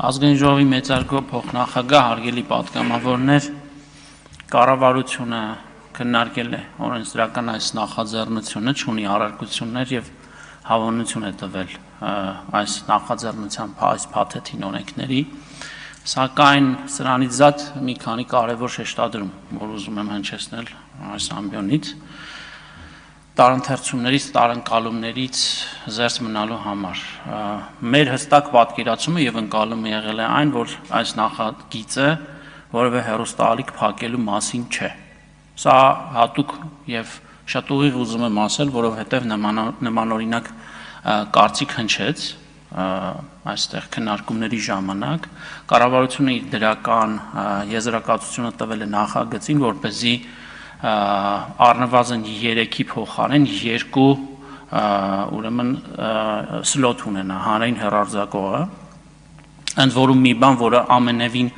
Ազգային ժողովի մեծարգո փոխնախագահ հարգելի պատգամավորներ, կառավարությունը քննարկել է օրենսդրական այս նախաձեռնությունը, չունի առարկություններ եւ հավանություն է տվել այս նախաձեռնության այս փաթեթին օրենքների, սակայն սրանից զատ մի քանի կարևոր շեշտադրում, որ ուզում եմ հնչեցնել այս ամբիոնից, տարընթերցումներից, տարընկալումներից զերծ մնալու համար։ Մեր հստակ պատկերացումը եւ ընկալումը եղել է այն, որ այս նախագիծը որևէ հեռուստաալիք փակելու մասին չէ։ Սա հատուկ եւ շատ ուղիղ ուզում եմ ասել, որովհետեւ նմանօրինակ կարծիք հնչեց այստեղ քննարկումների ժամանակ, կառավարությունը իր դրական եզրակացությունը տվել է նախագծին, որպեսզի առնվազն 3-ի փոխարեն 2 ուրեմն սլոտ ունենա հանրային հեռարձակողը, ընդ որում մի բան, որը ամենևին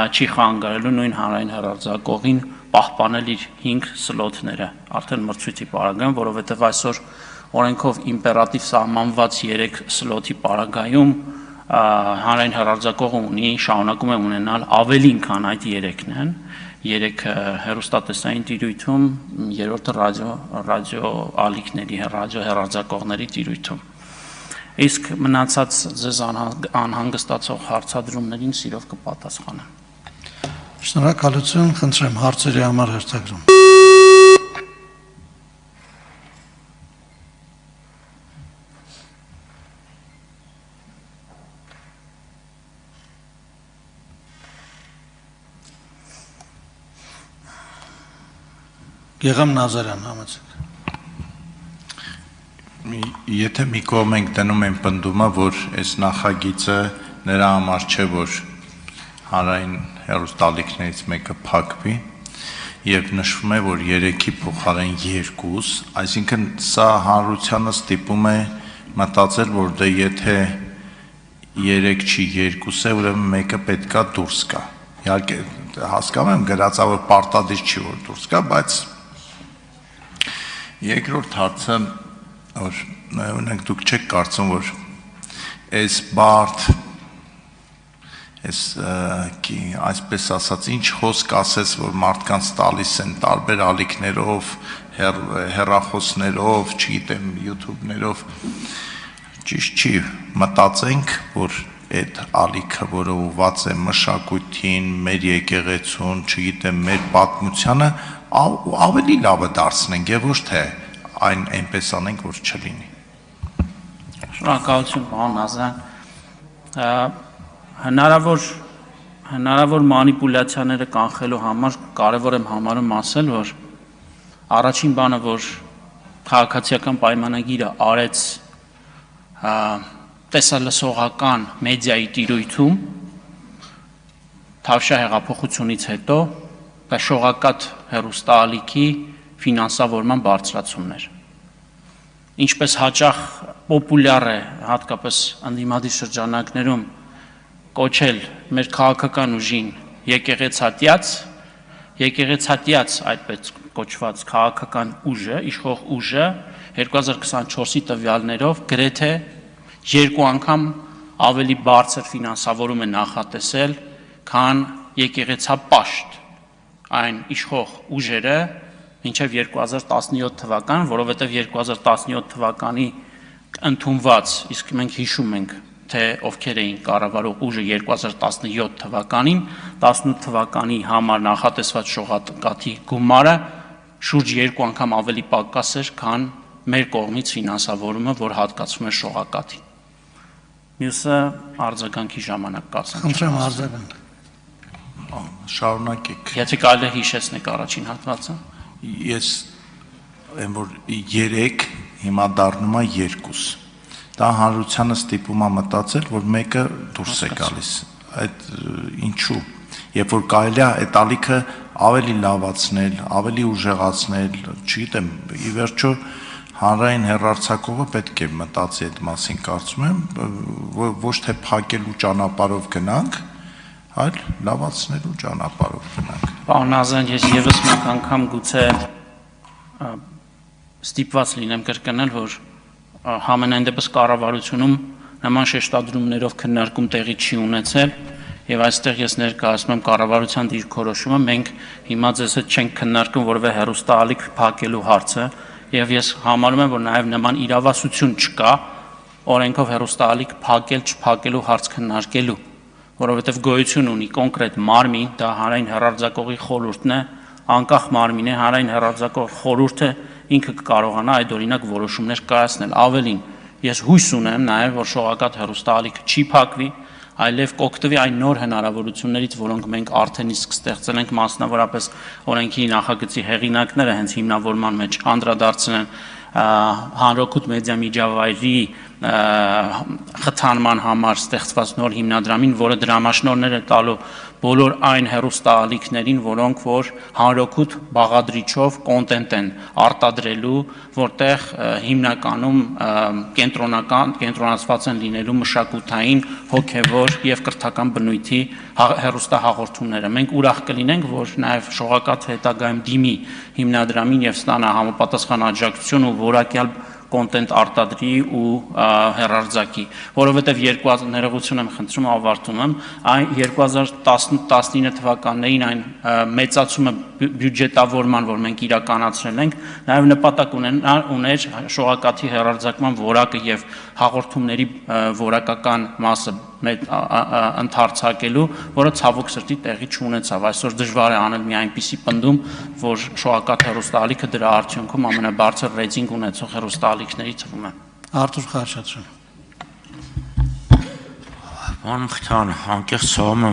չի խանգարելու նույն հանրային հեռարձակողին պահպանել իր 5 սլոտները, արդեն մրցույթի պարագայում, որովհետև այսօր օրենքով իմպերատիվ սահմանված 3 սլոտի պարագայում հանրային հեռարձակողը ունի, շարունակում է ունենալ ավելին, քան այդ 3-ն են, 3 հեռուստատեսային տիրույթում, 3-րդը ռադիո ալիքների, ռադիո հեռարձակողների տիրույթում։ Իսկ մնացած ձեզ անհանգստացող հարցադրումներին սիրով կպատասխանեմ։ Շնորհակալություն, խնդրեմ հարցերի համար հերթագրում։ Գեգամ Նազարյան, համեցեք։ Եթե մի կողմ ենք դնում են պնդումը, որ այս նախագիծը նրա համար չէ, որ հանրային հեռուստաալիքներից մեկը փակվի, եւ նշվում է, որ 3-ի փոխարեն 2, այսինքն սա հանրությանը ստիպում է մտածել, որ դե եթե 3 չի 2 է, ուրեմն մեկը պետքա դուրս գա։ Իհարկե հասկանում եմ գրածավոր պարտադիր չի, որ դուրս գա, բայց երկրորդ հարցը, որ ունենք դուք չեք կարծում, որ այս բարդ, այսպես ասած, ինչ խոսք ասես, որ մարդկանց տալիս են տարբեր ալիքներով, հեռախոսներով, չգիտեմ, YouTube-ներով, ճիշտ չի, մտածենք, որ այդ ալիքը, որը ուղղված է մշակույթին, մեր եկեղեցուն, չգիտեմ, մեր պատմությանը, ավելի լավը դարձնենք եւ ոչ թե այն այնպես անենք, որ չլինի։ Շնորհակալություն, պարոն Նազարյան։ Հնարավոր մանիպուլյացիաները կանխելու համար կարևոր եմ համարում ասել, որ առաջին բանը, որ քաղաքացիական պայմանագիրը արեց տեսալսողական մեդիայի տիրույթում Թավշյա հեղափոխությունից հետո դա շողակաթ հեռուստաալիքի ֆինանսավորման բարձրացումներ։ Ինչպես հաճախ պոպուլյար է, հատկապես ընդդիմադիր շրջանակներում կոչել մեր քաղաքական ուժին եկեղեցատյաց այդպես կոչված քաղաքական ուժը, իշխող ուժը 2024-ի տվյալներով գրեթե 2 անգամ ավելի բարձր ֆինանսավորում է նախատեսել, քան եկեղեցապաշտ այն իշխող ուժերը մինչև 2017 թվական, որովհետև 2017 թվականի ընդունված, իսկ մենք հիշում ենք, թե ովքեր էին կառավարող ուժը 2017 թվականին, 18 թվականի համար նախատեսված շողակաթի գումարը շուրջ 2 անգամ ավելի պակաս էր, քան մեր կողմից ֆինանսավորումը, որ հատկացվում է շողակաթին։ Մյուսը արձագանքի ժամանակ կասեմ։ Խնդրեմ արձագանք։ Շարունակեք։ Եթե կարելի է հիշեցնեք առաջին հատվածը։ Ես եմ որ 3 հիմա դառնում է 2։ Դա հանրությանը ստիպում է մտածել, որ մեկը դուրս է գալիս։ Այդ ինչու։ Երբ որ կարելի է այդ ալիքը ավելի լավացնել, ավելի ուժեղացնել, չգիտեմ, ի վերջո հանրային հեռարձակողը պետք է մտածի այդ մասին, կարծում եմ, ոչ թե փակելու ճանապարհով գնանք, այլ լավացնելու ճանապարհով գնանք։ Պարոն Նազարյան, ես եւս մեկ անգամ գուցե ստիպված լինեմ կրկնել, որ համենայն դեպս կառավարությունում նման շեշտադրումներով քննարկում տեղի չի ունեցել եւ այստեղ ես ներկայացնում եմ կառավարության դիրքորոշումը, մենք հիմա ձեզ հետ չենք քննարկում որևէ հեռուստաալիք փակելու հարցը եւ ես համարում եմ, որ նաեւ նման իրավասություն չկա օրենքով հեռուստաալիք փակել չփակելու հարց քննարկելու, որովհետեւ գոյություն ունի կոնկրետ մարմին, դա հանրային հեռարձակողի խորհուրդն է, անկախ մարմին է, հանրային հեռարձակող խորհուրդը ինքը կկարողանա այդ օրինակ որոշումներ կայացնել, ավելին ես հույս ունեմ նաեւ որ շողակաթ հեռուստաալիքը չի փակվի, այլև կօգտվի այն նոր հնարավորություններից, որոնք մենք արդեն իսկ ստեղծել ենք, մասնավորապես օրենքի նախագծի հեղինակները հենց հիմնավորման մեջ անդրադարձել են հանրօգուտ մեդիա միջավայրի խթանման համար ստեղծված նոր հիմնադրամին, որը դրամաշնորհներ է տալու բոլոր այն հեռուստաալիքներին, որոնք որ հանրօգուտ բաղադրիչով կոնտենտ են արտադրելու, որտեղ հիմնականում կենտրոնացված են լինելու մշակութային, հոգևոր եւ կրթական բնույթի հեռուստահաղորդումները։ Մենք ուրախ կլինենք, որ նաեւ շողակաթը հետագայում դիմի հիմնադրամին եւ ստանա համապատասխան աջակցություն ու որակյալ կոնտենտ արտադրի ու հեռարձակի, որովհետև ներողություն եմ խնդրում, ավարտում եմ, այն 2019 թվականներին այն մեծացումը բյուջետավորման, որ մենք իրականացրել ենք, նաև նպատակ ուներ շողակաթի հեռարձակման որակը եւ հաղորդումների որակական մասը ընդարձակելու, որը ցավոք սրտի տեղի չունեցավ։ Այսօր դժվար է անել մի այնպիսի պնդում, որ շողակաթ հեռուստաալիքը դրա արդյունքում ամենաբարձր ռեյտինգ ունեցող հեռուստաալիքների թվում է։ Արտուր Խաչատրյան։ Անկեղծ ցավում եմ